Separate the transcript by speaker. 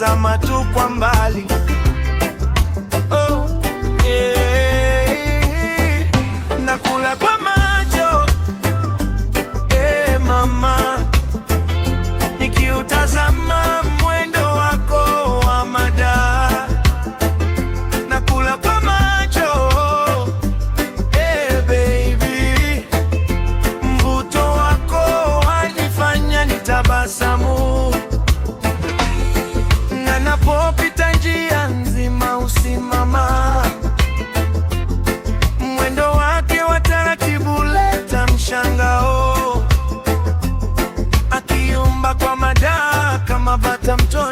Speaker 1: nikitazama tu kwa mbali. Oh, nakula kwa macho mama, nikiutazama mwendo wako wa mada. Nakula kwa macho baby, mvuto wako wanifanya nitabasamu, na napopita njia nzima usimama. Mwendo wake wa taratibu leta mshangao, akiumba kwa mada kama bata mto